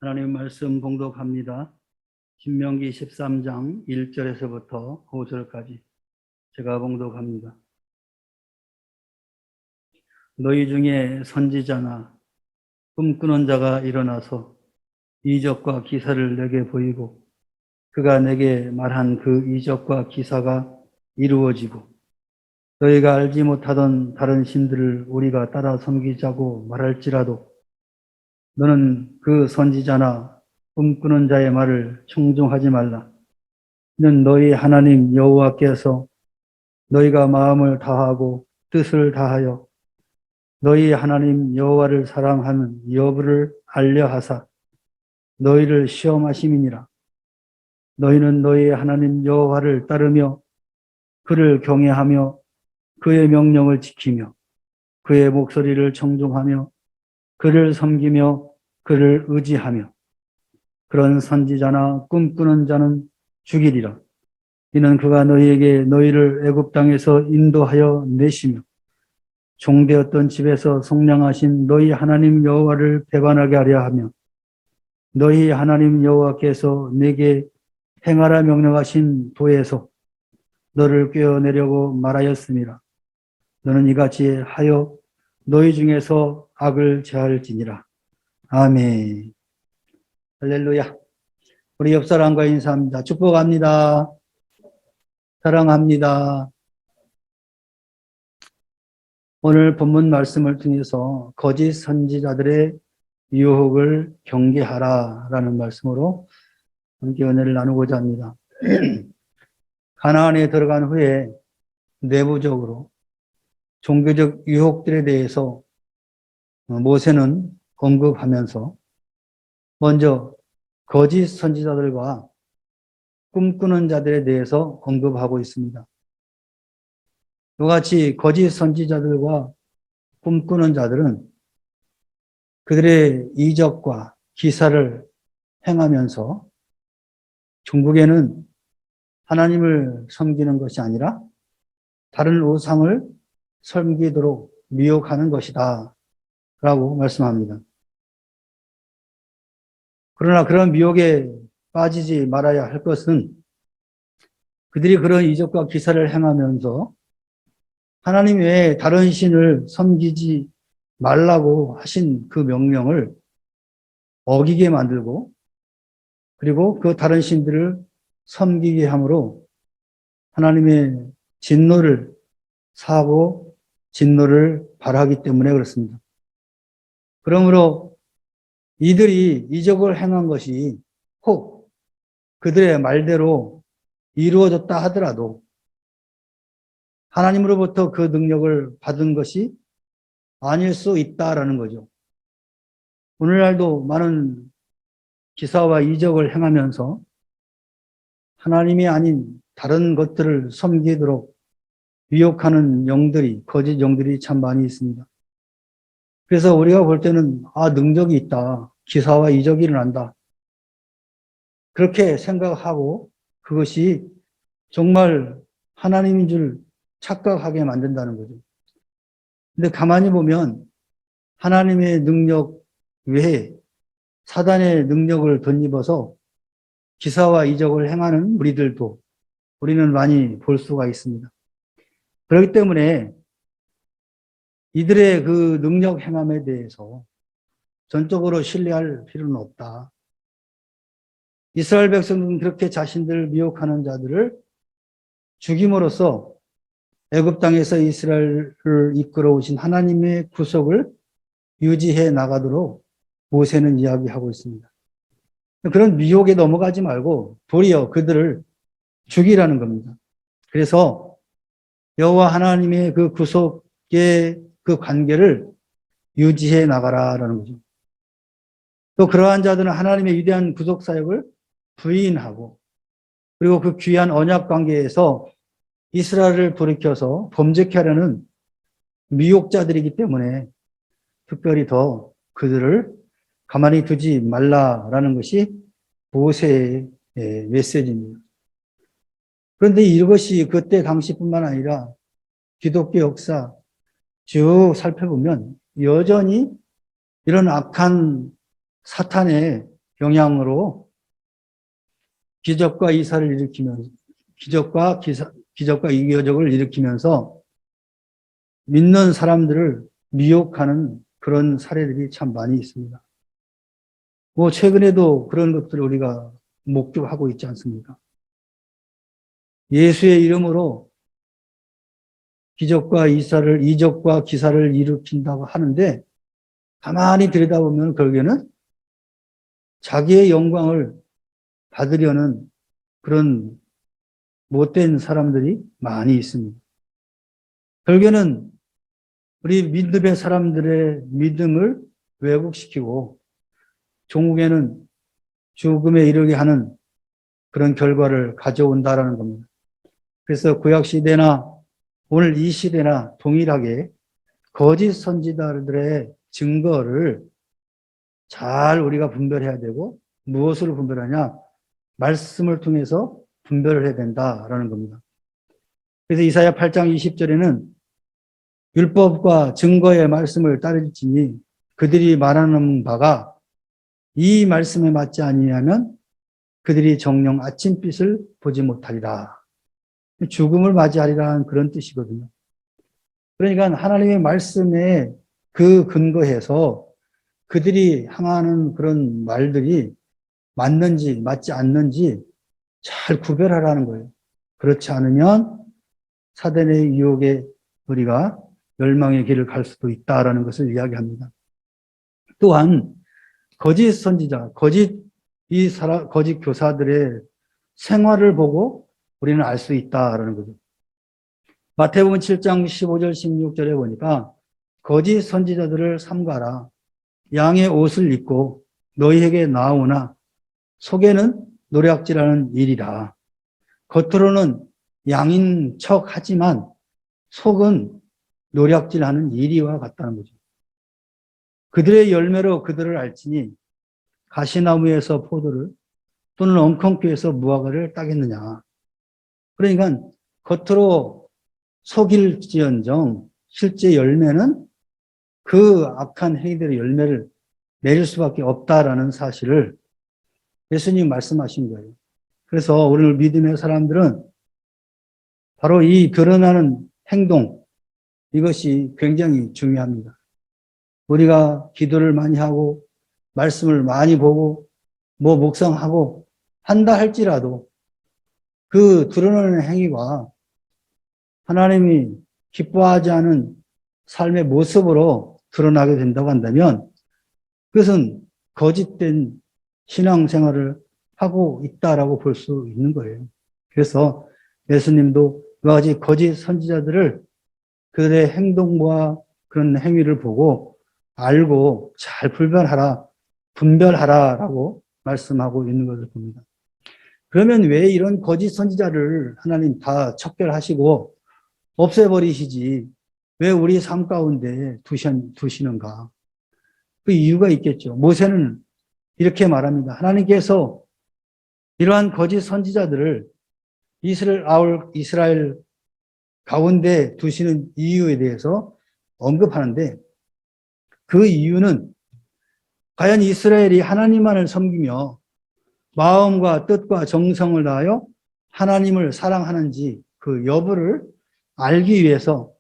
하나님 말씀 봉독합니다. 신명기 13장 1절에서부터 5절까지 제가 봉독합니다. 너희 중에 선지자나 꿈꾸는 자가 일어나서 이적과 기사를 내게 보이고 그가 내게 말한 그 이적과 기사가 이루어지고 너희가 알지 못하던 다른 신들을 우리가 따라 섬기자고 말할지라도 너는 그 선지자나 꿈꾸는 자의 말을 청종하지 말라. 이는 너희 하나님 여호와께서 너희가 마음을 다하고 뜻을 다하여 너희 하나님 여호와를 사랑하는 여부를 알려하사 너희를 시험하심이니라. 너희는 너희 하나님 여호와를 따르며 그를 경외하며 그의 명령을 지키며 그의 목소리를 청종하며 그를 섬기며 그를 의지하며 그런 선지자나 꿈꾸는 자는 죽이리라. 이는 그가 너희에게 너희를 애굽 땅에서 인도하여 내시며 종되었던 집에서 속량하신 너희 하나님 여호와를 배반하게 하려 하며 너희 하나님 여호와께서 내게 행하라 명령하신 도에서 너를 꿰어내려고 말하였음이라. 너는 이같이 하여 너희 중에서 악을 제할지니라. 아멘. 할렐루야. 우리 옆 사람과 인사합니다. 축복합니다. 사랑합니다. 오늘 본문 말씀을 통해서 거짓 선지자들의 유혹을 경계하라라는 말씀으로 함께 은혜를 나누고자 합니다. 가나안에 들어간 후에 내부적으로 종교적 유혹들에 대해서 모세는 언급하면서 먼저 거짓 선지자들과 꿈꾸는 자들에 대해서 언급하고 있습니다. 이같이 거짓 선지자들과 꿈꾸는 자들은 그들의 이적과 기사를 행하면서 중국에는 하나님을 섬기는 것이 아니라 다른 우상을 섬기도록 미혹하는 것이다 라고 말씀합니다. 그러나 그런 미혹에 빠지지 말아야 할 것은 그들이 그런 이적과 기사를 행하면서 하나님 외에 다른 신을 섬기지 말라고 하신 그 명령을 어기게 만들고 그리고 그 다른 신들을 섬기게 함으로 하나님의 진노를 사고 진노를 발하기 때문에 그렇습니다. 그러므로 이들이 이적을 행한 것이 혹 그들의 말대로 이루어졌다 하더라도 하나님으로부터 그 능력을 받은 것이 아닐 수 있다라는 거죠. 오늘날도 많은 기사와 이적을 행하면서 하나님이 아닌 다른 것들을 섬기도록 미혹하는 영들이, 거짓 영들이 참 많이 있습니다. 그래서 우리가 볼 때는 능력이 있다. 기사와 이적이 일어난다. 그렇게 생각하고 그것이 정말 하나님인 줄 착각하게 만든다는 거죠. 근데 가만히 보면 하나님의 능력 외에 사단의 능력을 덧입어서 기사와 이적을 행하는 우리들도 우리는 많이 볼 수가 있습니다. 그렇기 때문에 이들의 그 능력 행함에 대해서 전적으로 신뢰할 필요는 없다. 이스라엘 백성은 그렇게 자신들을 미혹하는 자들을 죽임으로써 애굽 땅에서 이스라엘을 이끌어 오신 하나님의 구속을 유지해 나가도록 모세는 이야기하고 있습니다. 그런 미혹에 넘어가지 말고 도리어 그들을 죽이라는 겁니다. 그래서 여호와 하나님의 그 구속의 그 관계를 유지해 나가라라는 거죠. 또 그러한 자들은 하나님의 위대한 구속 사역을 부인하고 그리고 그 귀한 언약 관계에서 이스라엘을 돌이켜서 범죄케 하려는 미혹자들이기 때문에 특별히 더 그들을 가만히 두지 말라라는 것이 모세의 메시지입니다. 그런데 이것이 그때 당시뿐만 아니라 기독교 역사 쭉 살펴보면 여전히 이런 악한 사탄의 영향으로 기적과 이사를 일으키면서 기적과 이교적을 일으키면서 믿는 사람들을 미혹하는 그런 사례들이 참 많이 있습니다. 뭐 최근에도 그런 것들을 우리가 목격하고 있지 않습니까? 예수의 이름으로 이적과 기사를 일으킨다고 하는데 가만히 들여다보면 결국에는 자기의 영광을 받으려는 그런 못된 사람들이 많이 있습니다. 결국에는 우리 믿음의 사람들의 믿음을 왜곡시키고 종국에는 죽음에 이르게 하는 그런 결과를 가져온다라는 겁니다. 그래서 구약시대나 오늘 이 시대나 동일하게 거짓 선지자들의 증거를 잘 우리가 분별해야 되고 무엇으로 분별하냐? 말씀을 통해서 분별을 해야 된다라는 겁니다. 그래서 이사야 8장 20절에는 율법과 증거의 말씀을 따를지니 그들이 말하는 바가 이 말씀에 맞지 아니하면 그들이 정녕 아침빛을 보지 못하리라. 죽음을 맞이하리라는 그런 뜻이거든요. 그러니까 하나님의 말씀에 그 근거해서 그들이 향하는 그런 말들이 맞는지 맞지 않는지 잘 구별하라는 거예요. 그렇지 않으면 사단의 유혹에 우리가 멸망의 길을 갈 수도 있다라는 것을 이야기합니다. 또한 거짓 선지자, 거짓 교사들의 생활을 보고 우리는 알 수 있다라는 거죠. 마태복음 7장 15절 16절에 보니까 거짓 선지자들을 삼가라. 양의 옷을 입고 너희에게 나오나 속에는 노략질하는 일이라. 겉으로는 양인 척 하지만 속은 노략질하는 일이와 같다는 거죠. 그들의 열매로 그들을 알지니 가시나무에서 포도를 또는 엉겅퀴에서 무화과를 따겠느냐. 그러니까 겉으로 속일지언정 실제 열매는 그 악한 행위들의 열매를 내릴 수밖에 없다라는 사실을 예수님 말씀하신 거예요. 그래서 오늘 믿음의 사람들은 바로 이 드러나는 행동, 이것이 굉장히 중요합니다. 우리가 기도를 많이 하고 말씀을 많이 보고 뭐 묵상하고 한다 할지라도 그 드러나는 행위가 하나님이 기뻐하지 않은 삶의 모습으로 드러나게 된다고 한다면 그것은 거짓된 신앙생활을 하고 있다라고 볼 수 있는 거예요. 그래서 예수님도 그와 같이 거짓 선지자들을 그들의 행동과 그런 행위를 보고 알고 잘 분별하라라고 말씀하고 있는 것을 봅니다. 그러면 왜 이런 거짓 선지자를 하나님 다 척결하시고 없애버리시지 왜 우리 삶 가운데 두시는가? 그 이유가 있겠죠. 모세는 이렇게 말합니다. 하나님께서 이러한 거짓 선지자들을 이스라엘 가운데 두시는 이유에 대해서 언급하는데 그 이유는 과연 이스라엘이 하나님만을 섬기며 마음과 뜻과 정성을 다하여 하나님을 사랑하는지 그 여부를 알기 위해서,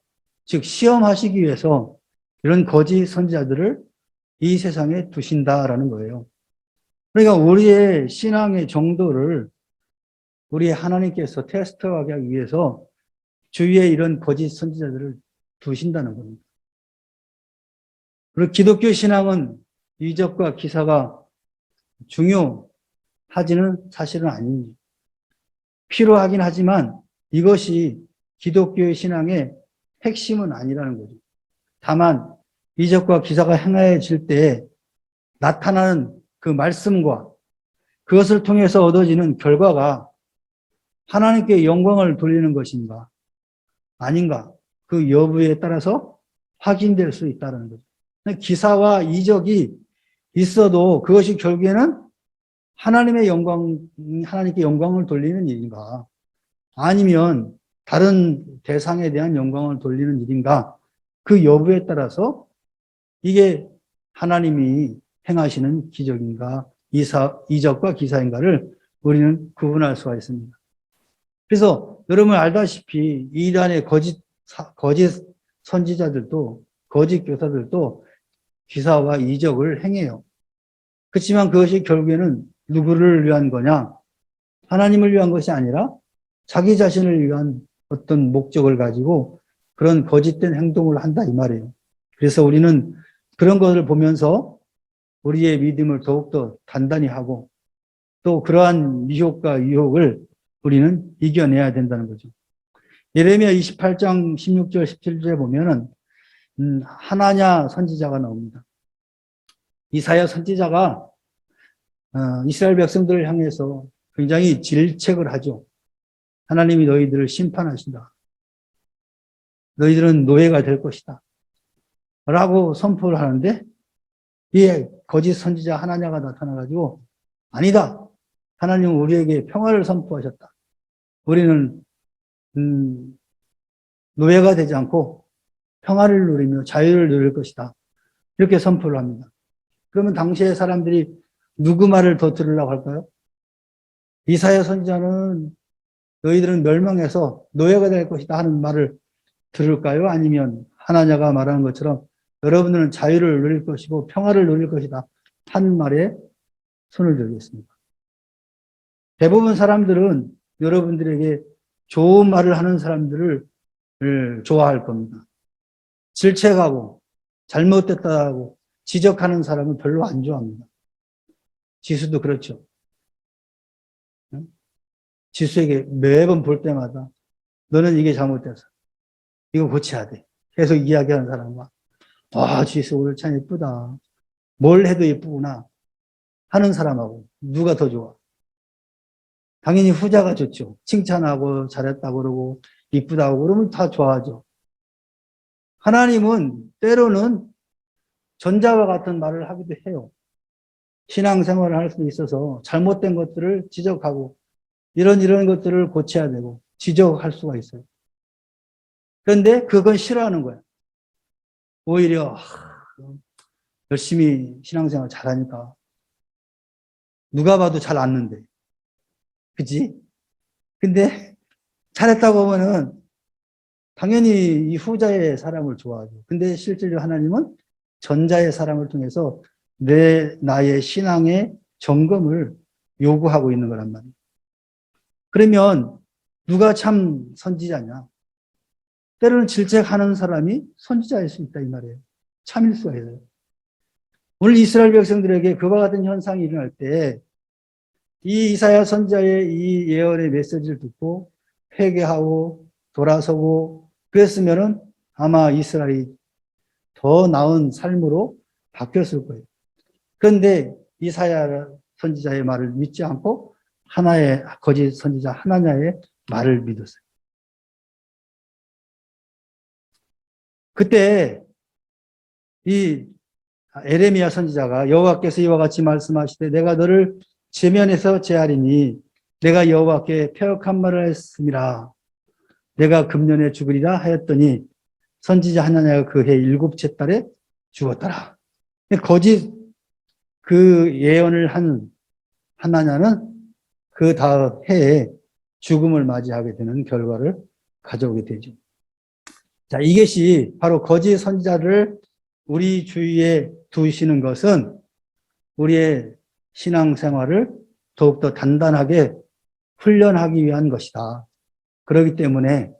즉 시험하시기 위해서 이런 거짓 선지자들을 이 세상에 두신다라는 거예요. 그러니까 우리의 신앙의 정도를 우리 하나님께서 테스트하기 위해서 주위에 이런 거짓 선지자들을 두신다는 겁니다. 그리고 기독교 신앙은 이적과 기사가 중요하지는 사실은 아닙니다. 필요하긴 하지만 이것이 기독교의 신앙의 핵심은 아니라는 거죠. 다만 이적과 기사가 행해질 때 나타나는 그 말씀과 그것을 통해서 얻어지는 결과가 하나님께 영광을 돌리는 것인가 아닌가 그 여부에 따라서 확인될 수 있다는 거죠. 기사와 이적이 있어도 그것이 결국에는 하나님께 영광을 돌리는 일인가 아니면 다른 대상에 대한 영광을 돌리는 일인가 그 여부에 따라서 이게 하나님이 행하시는 기적인가 이적과 기사인가를 우리는 구분할 수가 있습니다. 그래서 여러분 알다시피 이란의 거짓 선지자들도 거짓 교사들도 기사와 이적을 행해요. 그렇지만 그것이 결국에는 누구를 위한 거냐? 하나님을 위한 것이 아니라 자기 자신을 위한 어떤 목적을 가지고 그런 거짓된 행동을 한다 이 말이에요. 그래서 우리는 그런 것을 보면서 우리의 믿음을 더욱더 단단히 하고 또 그러한 미혹과 유혹을 우리는 이겨내야 된다는 거죠. 예레미야 28장 16절 17절에 보면은 하나냐 선지자가 나옵니다. 이사야 선지자가 이스라엘 백성들을 향해서 굉장히 질책을 하죠. 하나님이 너희들을 심판하신다. 너희들은 노예가 될 것이다. 라고 선포를 하는데 이 거짓 선지자 하나냐가 나타나가지고 아니다. 하나님은 우리에게 평화를 선포하셨다. 우리는 노예가 되지 않고 평화를 누리며 자유를 누릴 것이다. 이렇게 선포를 합니다. 그러면 당시의 사람들이 누구 말을 더 들으려고 할까요? 이사야 선지자는 너희들은 멸망해서 노예가 될 것이다 하는 말을 들을까요? 아니면 하나냐가 말하는 것처럼 여러분들은 자유를 누릴 것이고 평화를 누릴 것이다 하는 말에 손을 들겠습니다. 대부분 사람들은 여러분들에게 좋은 말을 하는 사람들을 좋아할 겁니다. 질책하고 잘못됐다고 지적하는 사람은 별로 안 좋아합니다. 지수도 그렇죠. 지수에게 매번 볼 때마다 너는 이게 잘못됐어. 이거 고쳐야 돼. 계속 이야기하는 사람과 지수 오늘 참 예쁘다. 뭘 해도 예쁘구나 하는 사람하고 누가 더 좋아? 당연히 후자가 좋죠. 칭찬하고 잘했다고 그러고 이쁘다고 그러면 다 좋아하죠. 하나님은 때로는 전자와 같은 말을 하기도 해요. 신앙생활을 할 수 있어서 잘못된 것들을 지적하고 이런 것들을 고쳐야 되고 지적할 수가 있어요. 그런데 그건 싫어하는 거예요. 오히려 열심히 신앙생활 잘하니까 누가 봐도 잘 안는데 그치? 근데 잘했다고 하면은 당연히 이 후자의 사람을 좋아하죠. 근데 실제로 하나님은 전자의 사람을 통해서 나의 신앙의 점검을 요구하고 있는 거란 말이에요. 그러면 누가 참 선지자냐? 때로는 질책하는 사람이 선지자일 수 있다 이 말이에요. 참일 수가 있어요. 오늘 이스라엘 백성들에게 그와 같은 현상이 일어날 때 이 이사야 선지자의 이 예언의 메시지를 듣고 회개하고 돌아서고 그랬으면은 아마 이스라엘이 더 나은 삶으로 바뀌었을 거예요. 그런데 이사야 선지자의 말을 믿지 않고 하나의 거짓 선지자 하나냐의 말을 믿었어요. 그때 이 에레미야 선지자가 여호와께서 이와 같이 말씀하시되 내가 너를 제면에서 제하리니 내가 여호와께 패역한 말을 했음이라 내가 금년에 죽으리라 하였더니 선지자 하나냐가 그 해 7째 달에 죽었더라. 거짓 그 예언을 한 하나냐는 그 다음 해에 죽음을 맞이하게 되는 결과를 가져오게 되죠. 자, 이것이 바로 거짓 선지자를 우리 주위에 두시는 것은 우리의 신앙생활을 더욱더 단단하게 훈련하기 위한 것이다. 그렇기 때문에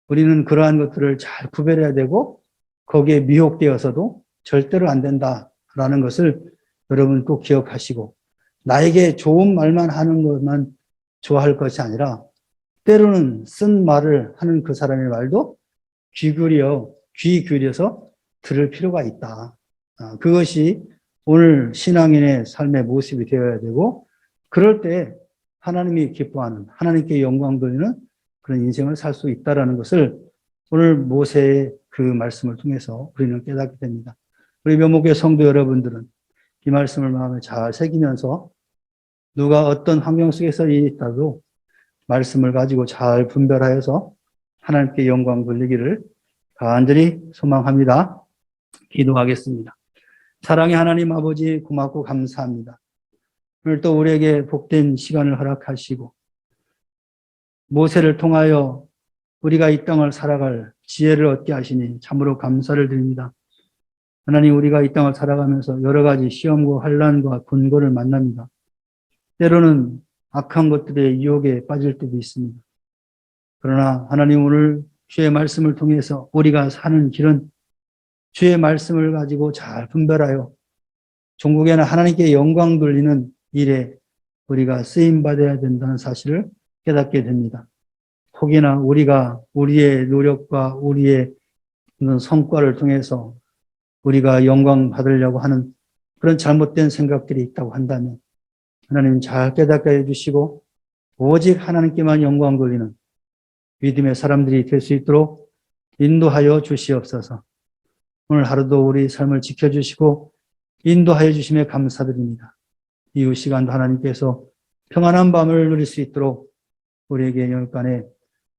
우리는 그러한 것들을 잘 구별해야 되고 거기에 미혹되어서도 절대로 안 된다라는 것을 여러분 꼭 기억하시고 나에게 좋은 말만 하는 것만 좋아할 것이 아니라 때로는 쓴 말을 하는 그 사람의 말도 귀 기울여서 들을 필요가 있다. 그것이 오늘 신앙인의 삶의 모습이 되어야 되고 그럴 때 하나님이 기뻐하는 하나님께 영광 돌리는 그런 인생을 살 수 있다는 것을 오늘 모세의 그 말씀을 통해서 우리는 깨닫게 됩니다. 우리 묘목의 성도 여러분들은 이 말씀을 마음에 잘 새기면서 누가 어떤 환경 속에서 있다도 말씀을 가지고 잘 분별하여서 하나님께 영광 돌리기를 간절히 소망합니다. 기도하겠습니다. 사랑의 하나님 아버지 고맙고 감사합니다. 오늘 또 우리에게 복된 시간을 허락하시고 모세를 통하여 우리가 이 땅을 살아갈 지혜를 얻게 하시니 참으로 감사를 드립니다. 하나님, 우리가 이 땅을 살아가면서 여러 가지 시험과 환난과 곤고를 만납니다. 때로는 악한 것들의 유혹에 빠질 때도 있습니다. 그러나 하나님, 오늘 주의 말씀을 통해서 우리가 사는 길은 주의 말씀을 가지고 잘 분별하여 종국에는 하나님께 영광 돌리는 일에 우리가 쓰임받아야 된다는 사실을 깨닫게 됩니다. 혹여나 우리가 우리의 노력과 우리의 성과를 통해서 우리가 영광 받으려고 하는 그런 잘못된 생각들이 있다고 한다면 하나님 잘 깨닫게 해주시고 오직 하나님께만 영광 돌리는 믿음의 사람들이 될 수 있도록 인도하여 주시옵소서. 오늘 하루도 우리 삶을 지켜주시고 인도하여 주심에 감사드립니다. 이후 시간도 하나님께서 평안한 밤을 누릴 수 있도록 우리에게 영육간에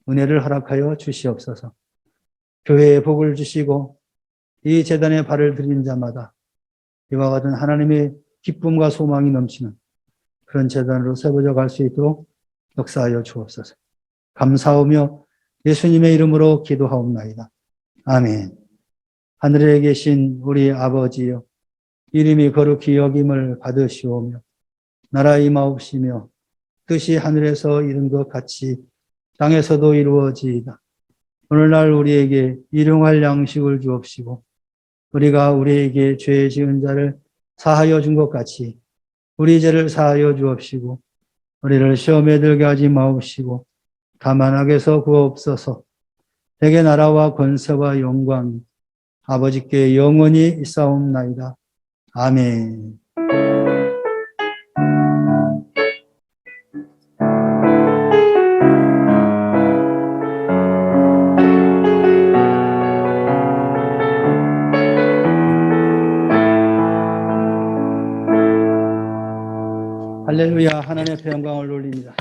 은혜를 허락하여 주시옵소서. 교회에 복을 주시고 이 제단에 발을 들인 자마다 이와 같은 하나님의 기쁨과 소망이 넘치는 그런 제단으로 세워져 갈 수 있도록 역사하여 주옵소서. 감사하며 예수님의 이름으로 기도하옵나이다. 아멘. 하늘에 계신 우리 아버지여, 이름이 거룩히 여김을 받으시오며 나라 임하옵시며 뜻이 하늘에서 이룬 것 같이 땅에서도 이루어지이다. 오늘날 우리에게 일용할 양식을 주옵시고 우리가 우리에게 죄 지은 자를 사하여 준 것 같이 우리 죄를 사하여 주옵시고 우리를 시험에 들게 하지 마옵시고 다만 악에서 구하옵소서. 대개 나라와 권세와 영광 아버지께 영원히 있사옵나이다. 아멘. 할렐루야. 하나님의 영광을 돌립니다.